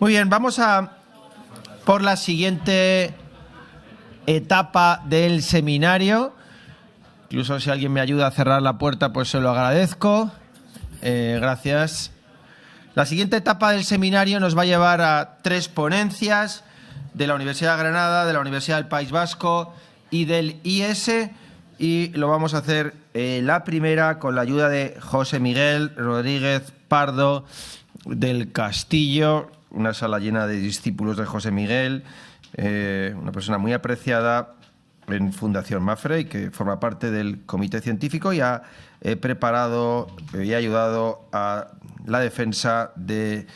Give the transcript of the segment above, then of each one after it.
Muy bien, vamos a por la siguiente etapa del seminario. Incluso si alguien me ayuda a cerrar la puerta, pues se lo agradezco. Gracias. La siguiente etapa del seminario nos va a llevar a 3 ponencias de la Universidad de Granada, de la Universidad del País Vasco y del IES, y lo vamos a hacer la primera con la ayuda de José Miguel Rodríguez Pardo del Castillo, una sala llena de discípulos de José Miguel, una persona muy apreciada en Fundación Mapfre y que forma parte del comité científico y ha preparado y ha ayudado a la defensa de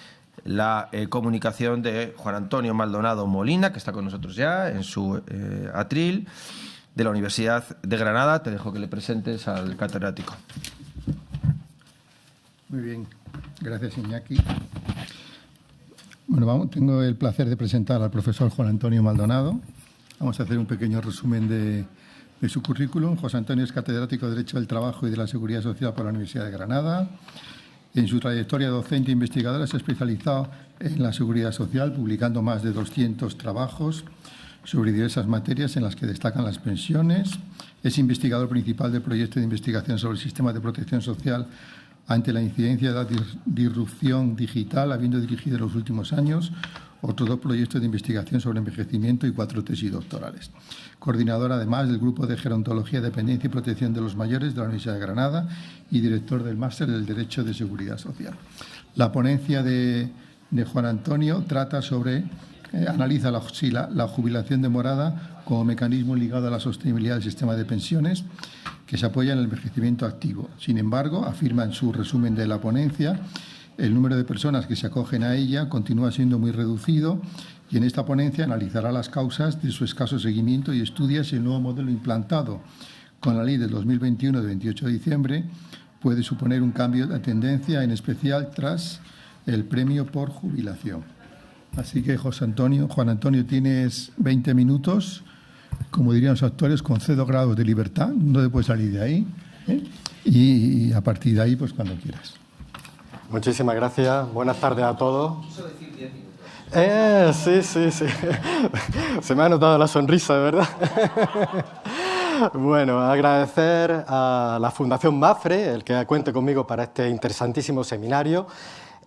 la comunicación de Juan Antonio Maldonado Molina, que está con nosotros ya en su atril, de la Universidad de Granada. Te dejo que le presentes al catedrático. Muy bien, gracias Iñaki. Bueno, tengo el placer de presentar al profesor Juan Antonio Maldonado. Vamos a hacer un pequeño resumen de su currículum. José Antonio es catedrático de Derecho del Trabajo y de la Seguridad Social por la Universidad de Granada. En su trayectoria docente e investigadora se ha especializado en la seguridad social, publicando más de 200 trabajos sobre diversas materias en las que destacan las pensiones. Es investigador principal del proyecto de investigación sobre el sistema de protección social ante la incidencia de la disrupción digital, habiendo dirigido en los últimos años otros 2 proyectos de investigación sobre envejecimiento y 4 tesis doctorales. Coordinador, además, del Grupo de Gerontología, Dependencia y Protección de los Mayores de la Universidad de Granada y director del Máster del Derecho de Seguridad Social. La ponencia de Juan Antonio trata sobre, analiza la jubilación demorada como mecanismo ligado a la sostenibilidad del sistema de pensiones que se apoya en el envejecimiento activo. Sin embargo, afirma en su resumen de la ponencia, el número de personas que se acogen a ella continúa siendo muy reducido y en esta ponencia analizará las causas de su escaso seguimiento y estudia si el nuevo modelo implantado con la ley del 2021 de 28 de diciembre puede suponer un cambio de tendencia, en especial tras el premio por jubilación. Así que, Juan Antonio, tienes 20 minutos, como dirían los actores, con 0 grados de libertad, no te puedes salir de ahí, y a partir de ahí, pues cuando quieras. Muchísimas gracias. Buenas tardes a todos. Sí. Se me ha notado la sonrisa, de verdad. Bueno, agradecer a la Fundación Mapfre el que cuente conmigo para este interesantísimo seminario.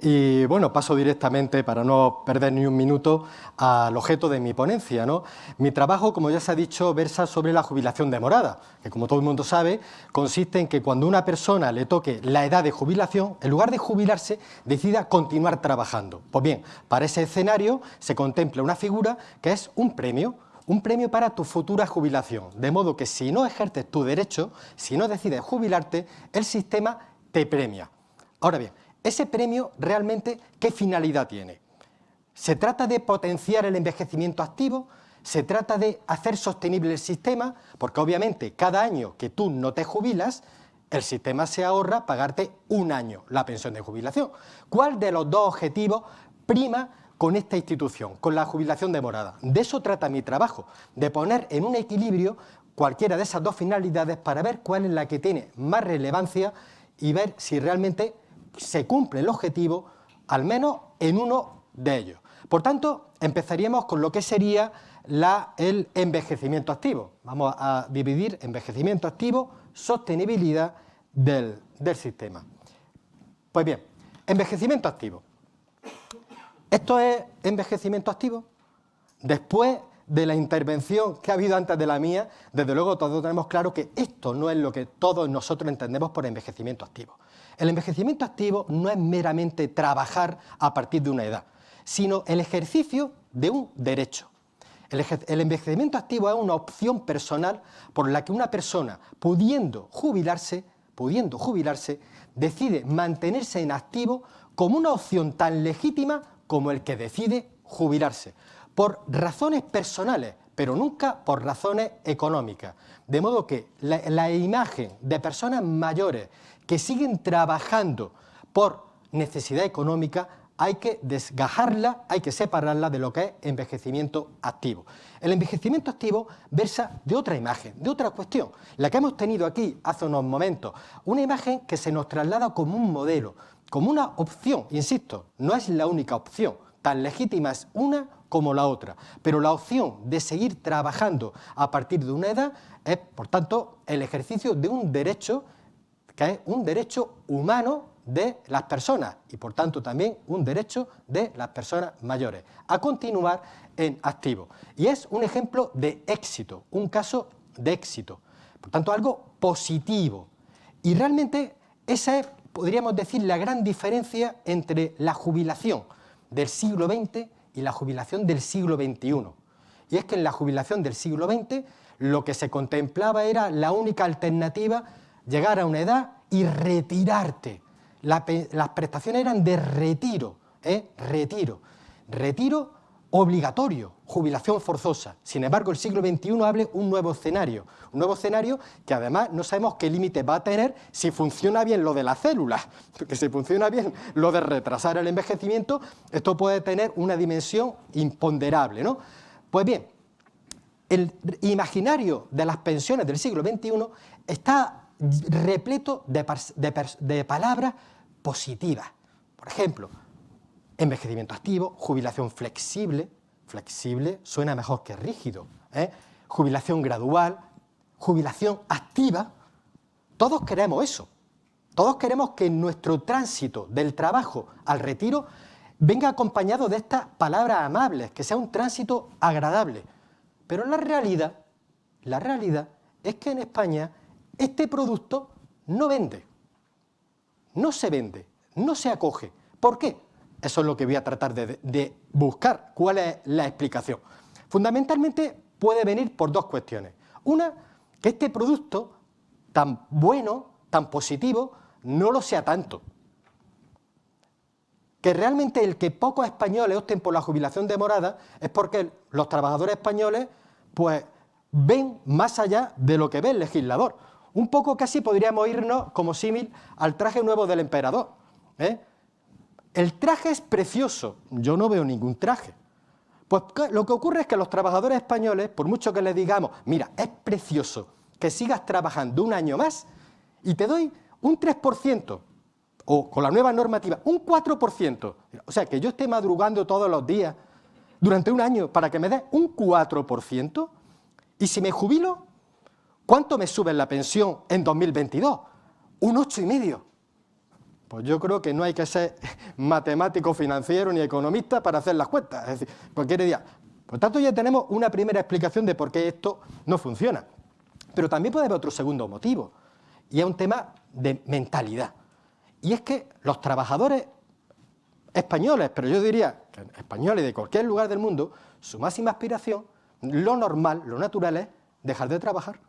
Y bueno, paso directamente, para no perder ni un minuto, al objeto de mi ponencia, ¿no? Mi trabajo, como ya se ha dicho, versa sobre la jubilación demorada, que como todo el mundo sabe, consiste en que cuando a una persona le toque la edad de jubilación, en lugar de jubilarse, decida continuar trabajando. Pues bien, para ese escenario se contempla una figura que es un premio para tu futura jubilación, de modo que si no ejerces tu derecho, si no decides jubilarte, el sistema te premia. Ahora bien, ese premio realmente, ¿qué finalidad tiene? ¿Se trata de potenciar el envejecimiento activo? ¿Se trata de hacer sostenible el sistema? Porque obviamente cada año que tú no te jubilas, el sistema se ahorra pagarte un año la pensión de jubilación. ¿Cuál de los 2 objetivos prima con esta institución, con la jubilación demorada? De eso trata mi trabajo, de poner en un equilibrio cualquiera de esas 2 finalidades para ver cuál es la que tiene más relevancia y ver si realmente se cumple el objetivo, al menos en uno de ellos. Por tanto, empezaríamos con lo que sería el envejecimiento activo. Vamos a dividir envejecimiento activo, sostenibilidad del sistema. Pues bien, envejecimiento activo. ¿Esto es envejecimiento activo? Después de la intervención que ha habido antes de la mía, desde luego todos tenemos claro que esto no es lo que todos nosotros entendemos por envejecimiento activo. El envejecimiento activo no es meramente trabajar a partir de una edad, sino el ejercicio de un derecho. El envejecimiento activo es una opción personal por la que una persona, pudiendo jubilarse, decide mantenerse en activo como una opción tan legítima como el que decide jubilarse, por razones personales, pero nunca por razones económicas. De modo que la imagen de personas mayores que siguen trabajando por necesidad económica hay que desgajarla, hay que separarla de lo que es envejecimiento activo. El envejecimiento activo versa de otra imagen, de otra cuestión, la que hemos tenido aquí hace unos momentos, una imagen que se nos traslada como un modelo, como una opción, insisto, no es la única opción, tan legítima es una como la otra, pero la opción de seguir trabajando a partir de una edad es, por tanto, el ejercicio de un derecho que es un derecho humano de las personas y, por tanto, también un derecho de las personas mayores a continuar en activo. Y es un ejemplo de éxito, un caso de éxito, por tanto, algo positivo. Y realmente esa es, podríamos decir, la gran diferencia entre la jubilación del siglo XX y la jubilación del siglo XXI. Y es que en la jubilación del siglo XX lo que se contemplaba era la única alternativa, llegar a una edad y retirarte. Las prestaciones eran de retiro, retiro obligatorio, jubilación forzosa. Sin embargo, el siglo XXI abre un nuevo escenario que además no sabemos qué límite va a tener si funciona bien lo de las células, porque si funciona bien lo de retrasar el envejecimiento, esto puede tener una dimensión imponderable, ¿no? Pues bien, el imaginario de las pensiones del siglo XXI está repleto de palabras positivas. Por ejemplo, envejecimiento activo, jubilación flexible, flexible suena mejor que rígido, jubilación gradual, jubilación activa. Todos queremos eso. Todos queremos que nuestro tránsito del trabajo al retiro venga acompañado de estas palabras amables, que sea un tránsito agradable. Pero la realidad es que en España este producto no vende, no se vende, no se acoge. ¿Por qué? Eso es lo que voy a tratar de buscar. ¿Cuál es la explicación? Fundamentalmente puede venir por dos cuestiones. Una, que este producto tan bueno, tan positivo, no lo sea tanto. Que realmente el que pocos españoles opten por la jubilación demorada es porque los trabajadores españoles pues ven más allá de lo que ve el legislador. Un poco casi podríamos irnos como símil al traje nuevo del emperador. El traje es precioso, yo no veo ningún traje. Pues lo que ocurre es que los trabajadores españoles, por mucho que les digamos, mira, es precioso que sigas trabajando un año más y te doy un 3%, o con la nueva normativa, un 4%. O sea, que yo esté madrugando todos los días durante un año para que me des un 4%, y si me jubilo, ¿cuánto me sube la pensión en 2022? Un 8,5%. Pues yo creo que no hay que ser matemático financiero ni economista para hacer las cuentas. Es decir, cualquier día. Por tanto, ya tenemos una primera explicación de por qué esto no funciona. Pero también puede haber otro segundo motivo, y es un tema de mentalidad. Y es que los trabajadores españoles, pero yo diría que españoles de cualquier lugar del mundo, su máxima aspiración, lo normal, lo natural es dejar de trabajar.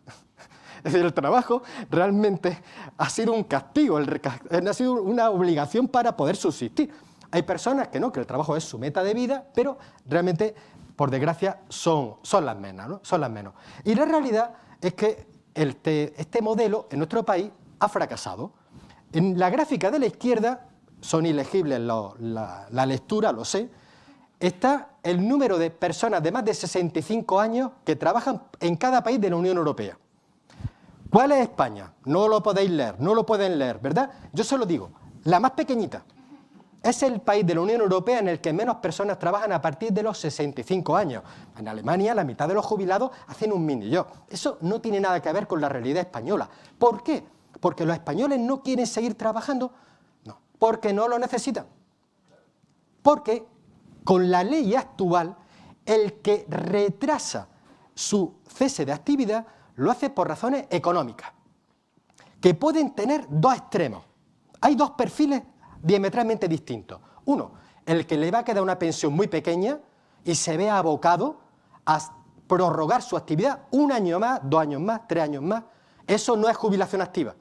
Es decir, el trabajo realmente ha sido un castigo, ha sido una obligación para poder subsistir. Hay personas que no, que el trabajo es su meta de vida, pero realmente, por desgracia, son las menos, ¿no? Son las menos. Y la realidad es que este modelo en nuestro país ha fracasado. En la gráfica de la izquierda, son ilegibles la lectura, lo sé, está el número de personas de más de 65 años que trabajan en cada país de la Unión Europea. ¿Cuál es España? No lo podéis leer, no lo pueden leer, ¿verdad? Yo se lo digo, la más pequeñita. Es el país de la Unión Europea en el que menos personas trabajan a partir de los 65 años. En Alemania, la mitad de los jubilados hacen un mini-job. Eso no tiene nada que ver con la realidad española. ¿Por qué? ¿Porque los españoles no quieren seguir trabajando? No, porque no lo necesitan. Porque con la ley actual, el que retrasa su cese de actividad lo hace por razones económicas, que pueden tener dos extremos. Hay dos perfiles diametralmente distintos. Uno, el que le va a quedar una pensión muy pequeña y se ve abocado a prorrogar su actividad 1 año más, 2 años más, 3 años más. Eso no es jubilación activa.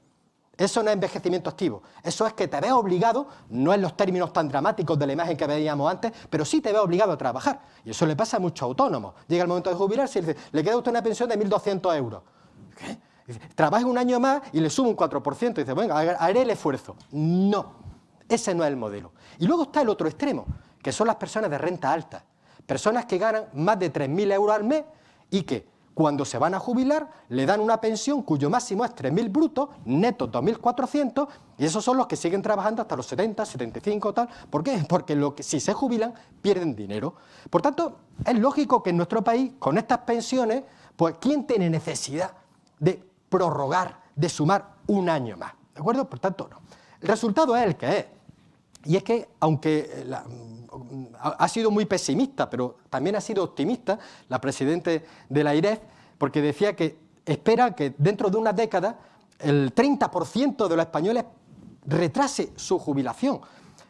Eso no es envejecimiento activo. Eso es que te ves obligado, no en los términos tan dramáticos de la imagen que veíamos antes, pero sí te ves obligado a trabajar. Y eso le pasa a muchos autónomos. Llega el momento de jubilarse y le dice, le queda a usted una pensión de 1.200 euros. ¿Qué? Dice, trabaja un año más y le sube un 4%. Y dice, venga, haré el esfuerzo. No, ese no es el modelo. Y luego está el otro extremo, que son las personas de renta alta. Personas que ganan más de 3.000 euros al mes y que cuando se van a jubilar, le dan una pensión cuyo máximo es 3.000 brutos, netos 2.400, y esos son los que siguen trabajando hasta los 70, 75, tal. ¿Por qué? Porque si se jubilan, pierden dinero. Por tanto, es lógico que en nuestro país, con estas pensiones, pues ¿quién tiene necesidad de prorrogar, de sumar un año más? ¿De acuerdo? Por tanto, no. El resultado es el que es. Y es que, aunque ha sido muy pesimista, pero también ha sido optimista, la presidenta de la AIREF, porque decía que espera que dentro de unas décadas el 30% de los españoles retrase su jubilación.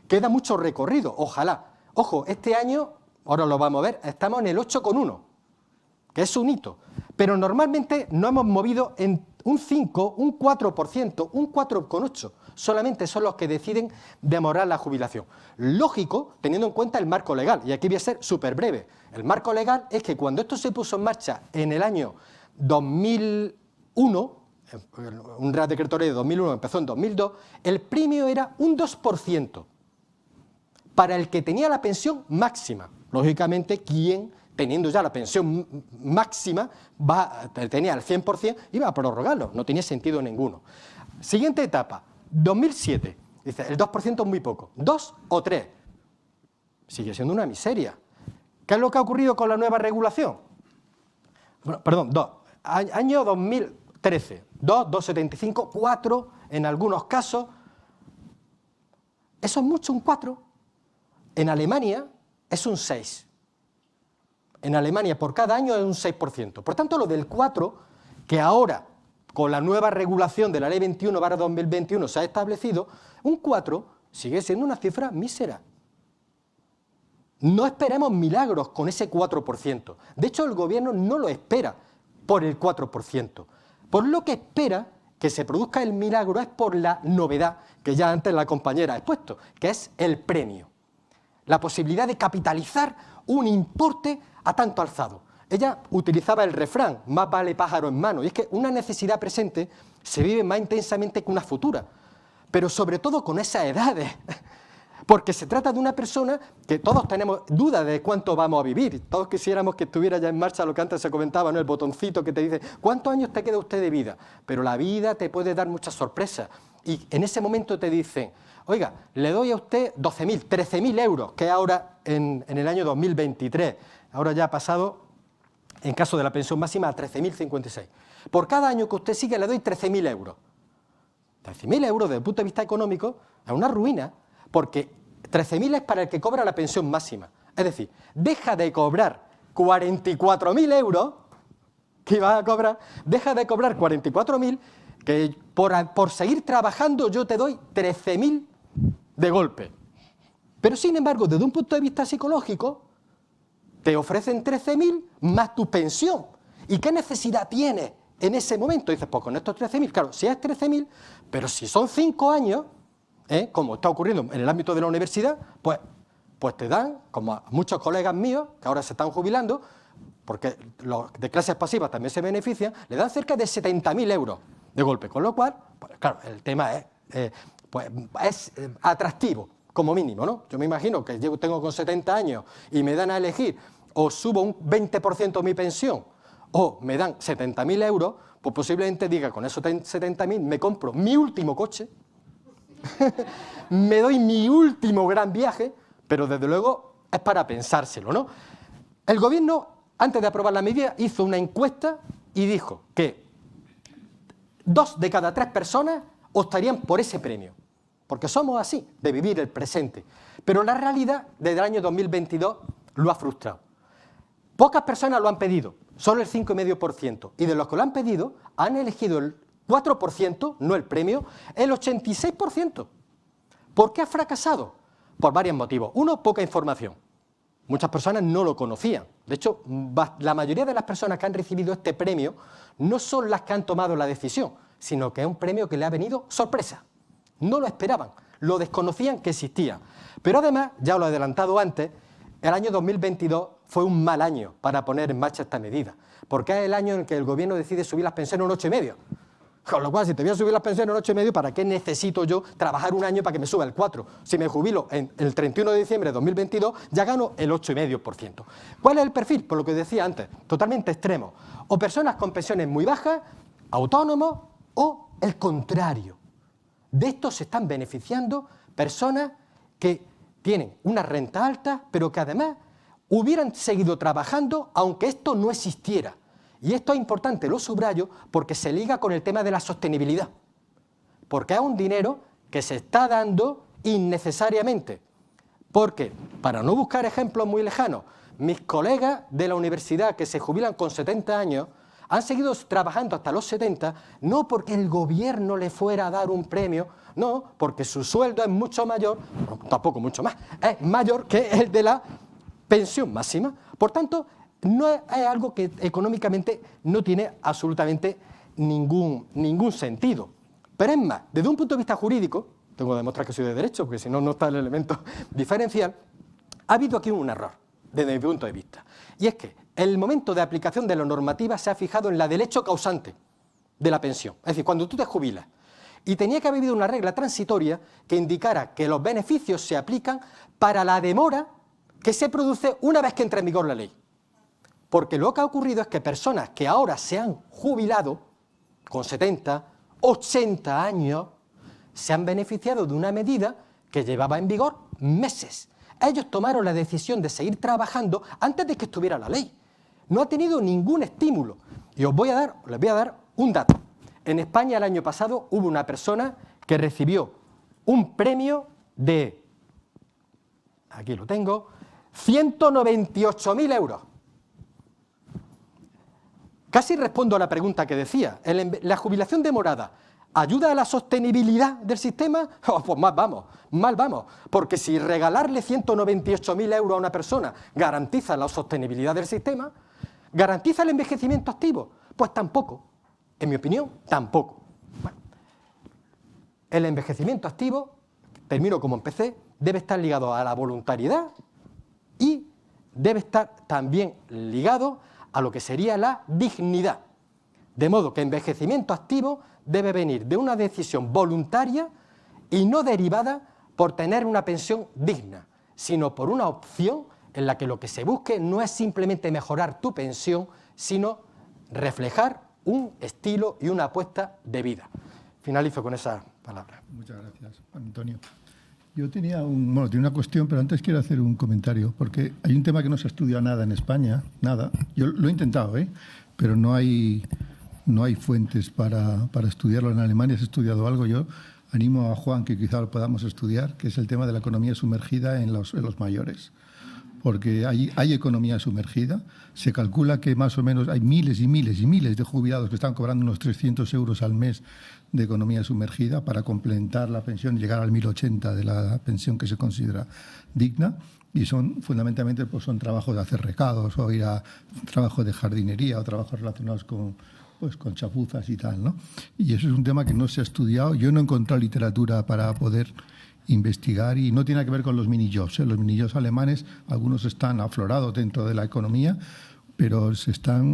Queda mucho recorrido, ojalá. Ojo, este año, ahora lo vamos a ver, estamos en el 8,1, que es un hito. Pero normalmente nos hemos movido en un 5, un 4%, un 4,8%. Solamente son los que deciden demorar la jubilación. Lógico, teniendo en cuenta el marco legal. Y aquí voy a ser súper breve. El marco legal es que cuando esto se puso en marcha en el año 2001, un Real Decreto Ley de 2001 empezó en 2002, el premio era un 2% para el que tenía la pensión máxima. Lógicamente, quien teniendo ya la pensión máxima, tenía el 100%, iba a prorrogarlo, no tenía sentido ninguno. Siguiente etapa, 2007, dice, el 2% es muy poco, 2 o 3, sigue siendo una miseria. ¿Qué es lo que ha ocurrido con la nueva regulación? Bueno, perdón, 2, año 2013, 2, 2,75, 4 en algunos casos, eso es mucho, un 4, en Alemania es un 6%. En Alemania por cada año es un 6%. Por tanto, lo del 4, que ahora, con la nueva regulación de la Ley 21/2021 se ha establecido, un 4 sigue siendo una cifra mísera. No esperemos milagros con ese 4%. De hecho, el Gobierno no lo espera por el 4%. Por lo que espera que se produzca el milagro es por la novedad que ya antes la compañera ha expuesto, que es el premio. La posibilidad de capitalizar un importe a tanto alzado. Ella utilizaba el refrán, más vale pájaro en mano, y es que una necesidad presente se vive más intensamente que una futura, pero sobre todo con esas edades, porque se trata de una persona que todos tenemos dudas de cuánto vamos a vivir, todos quisiéramos que estuviera ya en marcha lo que antes se comentaba, ¿no? El botoncito que te dice, ¿cuántos años te queda usted de vida? Pero la vida te puede dar muchas sorpresas, y en ese momento te dicen, oiga, le doy a usted 12.000, 13.000 euros, que ahora en el año 2023, ahora ya ha pasado, en caso de la pensión máxima, a 13.056. Por cada año que usted sigue le doy 13.000 euros. 13.000 euros desde el punto de vista económico es una ruina, porque 13.000 es para el que cobra la pensión máxima. Es decir, deja de cobrar 44.000 euros que iba a cobrar, deja de cobrar 44.000, que por seguir trabajando yo te doy 13.000 de golpe. Pero sin embargo, desde un punto de vista psicológico, te ofrecen 13.000 más tu pensión. ¿Y qué necesidad tienes en ese momento? Dices, pues con estos 13.000, claro, si es 13.000, pero si son 5 años, como está ocurriendo en el ámbito de la universidad, pues te dan, como a muchos colegas míos, que ahora se están jubilando, porque los de clases pasivas también se benefician, le dan cerca de 70.000 euros de golpe. Con lo cual, pues, claro, el tema es atractivo, como mínimo, ¿no? Yo me imagino que yo tengo con 70 años y me dan a elegir o subo un 20% mi pensión o me dan 70.000 euros, pues posiblemente diga, con esos 70.000 me compro mi último coche, me doy mi último gran viaje, pero desde luego es para pensárselo, ¿no? El Gobierno, antes de aprobar la medida, hizo una encuesta y dijo que 2 de cada 3 personas optarían por ese premio, porque somos así, de vivir el presente. Pero la realidad, desde el año 2022, lo ha frustrado. Pocas personas lo han pedido, solo el 5,5%. Y de los que lo han pedido, han elegido el 4%, no el premio, el 86%. ¿Por qué ha fracasado? Por varios motivos. Uno, poca información. Muchas personas no lo conocían. De hecho, la mayoría de las personas que han recibido este premio no son las que han tomado la decisión, sino que es un premio que le ha venido sorpresa. No lo esperaban, lo desconocían que existía. Pero además, ya lo he adelantado antes, el año 2022 fue un mal año para poner en marcha esta medida, porque es el año en que el Gobierno decide subir las pensiones un 8,5%. Con lo cual, si te voy a subir las pensiones en 8,5, ¿para qué necesito yo trabajar un año para que me suba el 4? Si me jubilo en el 31 de diciembre de 2022, ya gano el 8,5%. ¿Cuál es el perfil? Por lo que decía antes, totalmente extremo. O personas con pensiones muy bajas, autónomos, o el contrario. De esto se están beneficiando personas que tienen una renta alta, pero que además hubieran seguido trabajando aunque esto no existiera. Y esto es importante, lo subrayo, porque se liga con el tema de la sostenibilidad. Porque es un dinero que se está dando innecesariamente. Porque, para no buscar ejemplos muy lejanos, mis colegas de la universidad que se jubilan con 70 años han seguido trabajando hasta los 70, no porque el gobierno le fuera a dar un premio, no, porque su sueldo es mucho mayor, no, tampoco mucho más, es mayor que el de la pensión máxima. Por tanto, no es algo que económicamente no tiene absolutamente ningún sentido. Pero es más, desde un punto de vista jurídico, tengo que demostrar que soy de derecho, porque si no, no está el elemento diferencial, ha habido aquí un error, desde mi punto de vista. Y es que el momento de aplicación de la normativa se ha fijado en la del hecho causante de la pensión. Es decir, cuando tú te jubilas, y tenía que haber habido una regla transitoria que indicara que los beneficios se aplican para la demora que se produce una vez que entra en vigor la ley. Porque lo que ha ocurrido es que personas que ahora se han jubilado con 70, 80 años, se han beneficiado de una medida que llevaba en vigor meses. Ellos tomaron la decisión de seguir trabajando antes de que estuviera la ley. No ha tenido ningún estímulo. Y les voy a dar un dato. En España el año pasado hubo una persona que recibió un premio de, aquí lo tengo, 198.000 euros. Casi respondo a la pregunta que decía, ¿la jubilación demorada ayuda a la sostenibilidad del sistema? Oh, pues mal vamos, porque si regalarle 198.000 euros a una persona garantiza la sostenibilidad del sistema, ¿garantiza el envejecimiento activo? Pues tampoco, en mi opinión, tampoco. Bueno, el envejecimiento activo, termino como empecé, debe estar ligado a la voluntariedad y debe estar también ligado a lo que sería la dignidad. De modo que envejecimiento activo debe venir de una decisión voluntaria y no derivada por tener una pensión digna, sino por una opción en la que lo que se busque no es simplemente mejorar tu pensión, sino reflejar un estilo y una apuesta de vida. Finalizo con esa palabra. Muchas gracias, Antonio. Yo tenía una cuestión, pero antes quiero hacer un comentario, porque hay un tema que no se ha estudiado nada en España, nada. Yo lo he intentado, pero no hay fuentes para estudiarlo. En Alemania se ha estudiado algo. Yo animo a Juan que quizá lo podamos estudiar, que es el tema de la economía sumergida en los mayores. Porque hay economía sumergida. Se calcula que más o menos hay miles y miles y miles de jubilados que están cobrando unos 300 euros al mes de economía sumergida para complementar la pensión y llegar al 1080 de la pensión que se considera digna. Y son fundamentalmente son trabajos de hacer recados o ir a trabajo de jardinería o trabajos relacionados con chapuzas y tal, ¿no? Y eso es un tema que no se ha estudiado. Yo no he encontrado literatura para poder investigar y no tiene que ver con los mini-jobs. Los mini-jobs alemanes, algunos están aflorados dentro de la economía, pero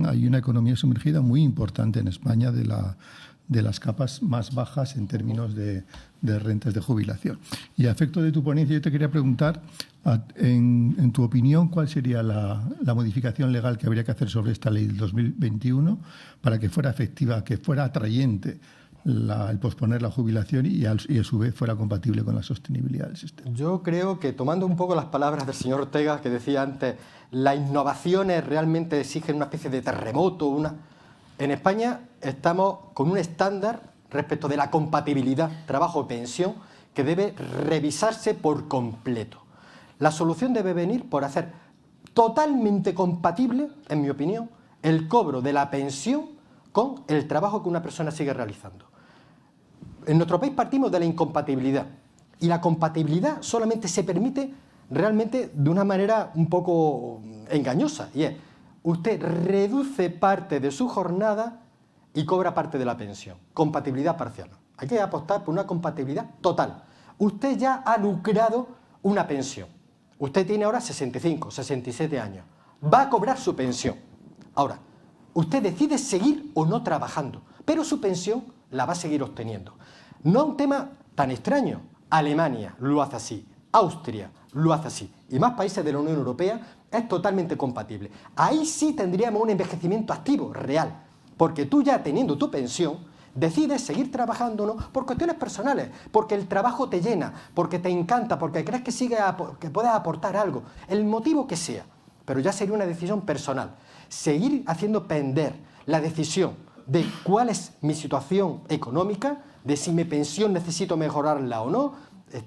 hay una economía sumergida muy importante en España de las capas más bajas en términos de rentas de jubilación. Y a efecto de tu ponencia, yo te quería preguntar, en tu opinión, ¿cuál sería la modificación legal que habría que hacer sobre esta ley del 2021 para que fuera efectiva, que fuera atrayente el posponer la jubilación y a su vez fuera compatible con la sostenibilidad del sistema? Yo creo que, tomando un poco las palabras del señor Ortega, que decía antes, las innovaciones realmente exigen una especie de terremoto. En España estamos con un estándar respecto de la compatibilidad trabajo-pensión que debe revisarse por completo. La solución debe venir por hacer totalmente compatible, en mi opinión, el cobro de la pensión con el trabajo que una persona sigue realizando. En nuestro país partimos de la incompatibilidad y la compatibilidad solamente se permite realmente de una manera un poco engañosa, y es: usted reduce parte de su jornada y cobra parte de la pensión. Compatibilidad parcial. Hay que apostar por una compatibilidad total. Usted ya ha lucrado una pensión. Usted tiene ahora 65, 67 años. Va a cobrar su pensión. Ahora, usted decide seguir o no trabajando, pero su pensión la va a seguir obteniendo. No un tema tan extraño. Alemania lo hace así, Austria lo hace así, y más países de la Unión Europea es totalmente compatible. Ahí sí tendríamos un envejecimiento activo, real, porque tú ya teniendo tu pensión, decides seguir trabajando, ¿no?, por cuestiones personales, porque el trabajo te llena, porque te encanta, porque crees que puedes aportar algo, el motivo que sea, pero ya sería una decisión personal. Seguir haciendo pender la decisión de cuál es mi situación económica, de si mi pensión necesito mejorarla o no,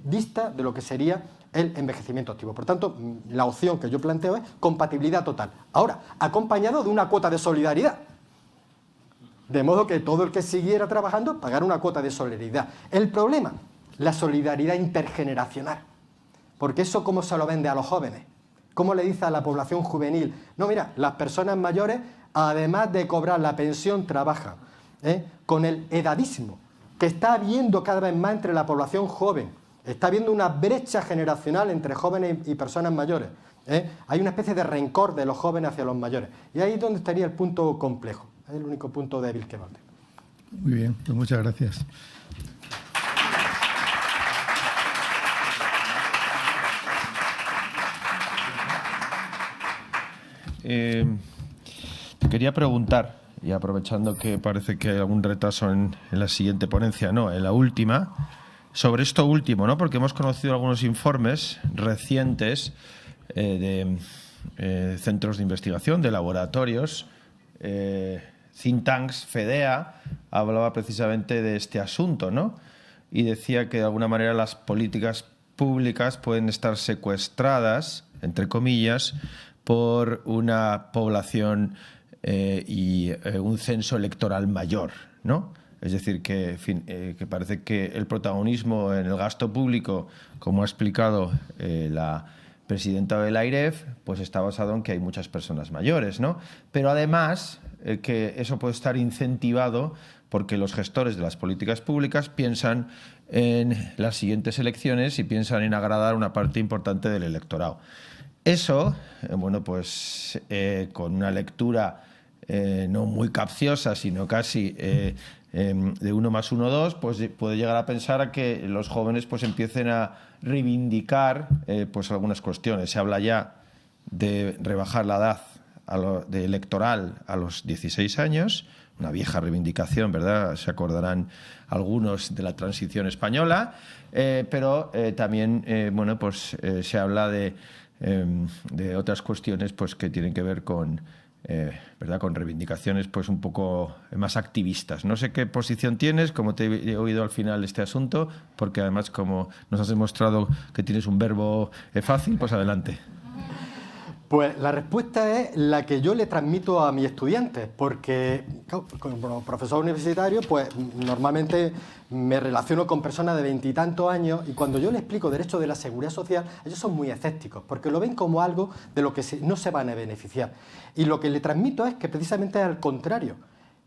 dista de lo que sería el envejecimiento activo. Por tanto, la opción que yo planteo es compatibilidad total. Ahora, acompañado de una cuota de solidaridad. De modo que todo el que siguiera trabajando pagara una cuota de solidaridad. El problema, la solidaridad intergeneracional. Porque eso, ¿cómo se lo vende a los jóvenes? ¿Cómo le dice a la población juvenil? No, mira, las personas mayores, además de cobrar la pensión, trabajan. Con el edadismo que está habiendo cada vez más entre la población joven. Está habiendo una brecha generacional entre jóvenes y personas mayores. Hay una especie de rencor de los jóvenes hacia los mayores. Y ahí es donde estaría el punto complejo. Es el único punto débil que vale. Muy bien, pues muchas gracias. Te quería preguntar, y aprovechando que parece que hay algún retraso en la siguiente ponencia, no, en la última, sobre esto último, ¿no? Porque hemos conocido algunos informes recientes de centros de investigación, de laboratorios, think tanks, FEDEA, hablaba precisamente de este asunto, ¿no? Y decía que de alguna manera las políticas públicas pueden estar secuestradas, entre comillas, por una población y un censo electoral mayor, ¿no? Es decir, que, en fin, que parece que el protagonismo en el gasto público, como ha explicado la presidenta de la AIREF, pues está basado en que hay muchas personas mayores, ¿no? Pero además que eso puede estar incentivado porque los gestores de las políticas públicas piensan en las siguientes elecciones y piensan en agradar a una parte importante del electorado. Eso, bueno, pues con una lectura no muy capciosa, sino casi de 1 más 1, 2, pues puede llegar a pensar a que los jóvenes pues empiecen a reivindicar pues algunas cuestiones. Se habla ya de rebajar la edad de electoral a los 16 años, una vieja reivindicación, ¿verdad? Se acordarán algunos de la transición española, pero también bueno, pues se habla de otras cuestiones pues que tienen que ver con ¿verdad? Con reivindicaciones pues un poco más activistas. No sé qué posición tienes, como te he oído al final este asunto, porque además como nos has demostrado que tienes un verbo fácil, pues adelante. Pues la respuesta es la que yo le transmito a mis estudiantes, porque como profesor universitario, pues normalmente me relaciono con personas de 20 y tantos años y cuando yo les explico derecho de la seguridad social, ellos son muy escépticos, porque lo ven como algo de lo que no se van a beneficiar. Y lo que le transmito es que precisamente es al contrario,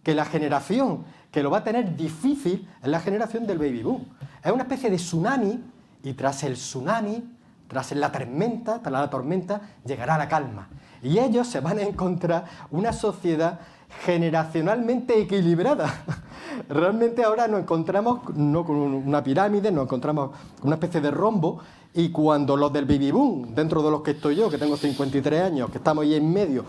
que la generación que lo va a tener difícil es la generación del baby boom. Es una especie de tsunami y tras el tsunami, tras la tormenta, llegará la calma. Y ellos se van a encontrar una sociedad generacionalmente equilibrada. Realmente ahora nos encontramos no con una pirámide, nos encontramos con una especie de rombo, y cuando los del baby boom, dentro de los que estoy yo, que tengo 53 años, que estamos ahí en medio,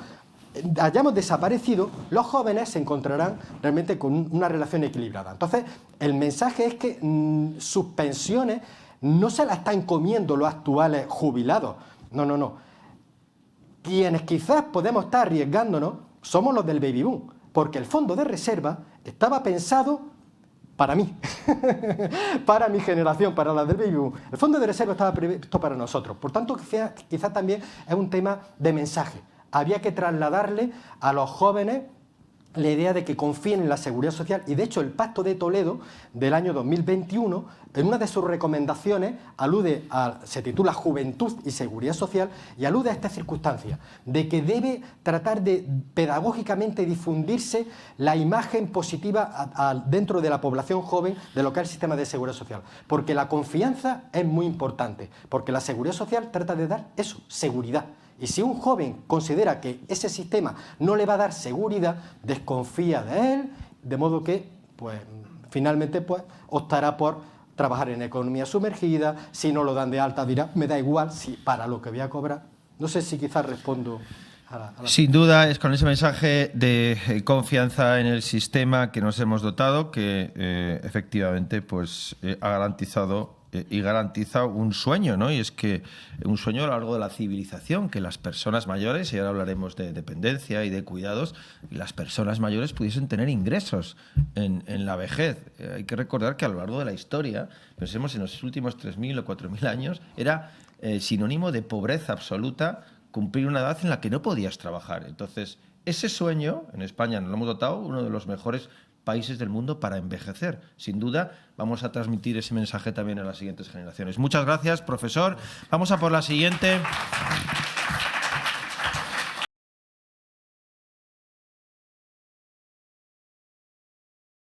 hayamos desaparecido, los jóvenes se encontrarán realmente con una relación equilibrada. Entonces, el mensaje es que sus pensiones no se la están comiendo los actuales jubilados. No. Quienes quizás podemos estar arriesgándonos somos los del baby boom, porque el fondo de reserva estaba pensado para mí, para mi generación, para la del baby boom. El fondo de reserva estaba previsto para nosotros. Por tanto, quizás también es un tema de mensaje. Había que trasladarle a los jóvenes la idea de que confíen en la seguridad social, y de hecho el Pacto de Toledo del año 2021, en una de sus recomendaciones, se titula Juventud y Seguridad Social, y alude a esta circunstancia, de que debe tratar de pedagógicamente difundirse la imagen positiva dentro de la población joven de lo que es el sistema de seguridad social, porque la confianza es muy importante, porque la seguridad social trata de dar eso, seguridad. Y si un joven considera que ese sistema no le va a dar seguridad, desconfía de él, de modo que, pues, finalmente pues optará por trabajar en economía sumergida. Si no lo dan de alta dirá, me da igual si para lo que voy a cobrar. No sé si quizás respondo a la... Sin duda es con ese mensaje de confianza en el sistema que nos hemos dotado que efectivamente pues ha garantizado y garantiza un sueño, ¿no? Y es que un sueño a lo largo de la civilización, que las personas mayores, y ahora hablaremos de dependencia y de cuidados, las personas mayores pudiesen tener ingresos en la vejez. Hay que recordar que a lo largo de la historia, pensemos en los últimos 3.000 o 4.000 años, era sinónimo de pobreza absoluta cumplir una edad en la que no podías trabajar. Entonces, ese sueño, en España nos lo hemos dotado, uno de los mejores países del mundo para envejecer. Sin duda, vamos a transmitir ese mensaje también a las siguientes generaciones. Muchas gracias, profesor. Vamos a por la siguiente.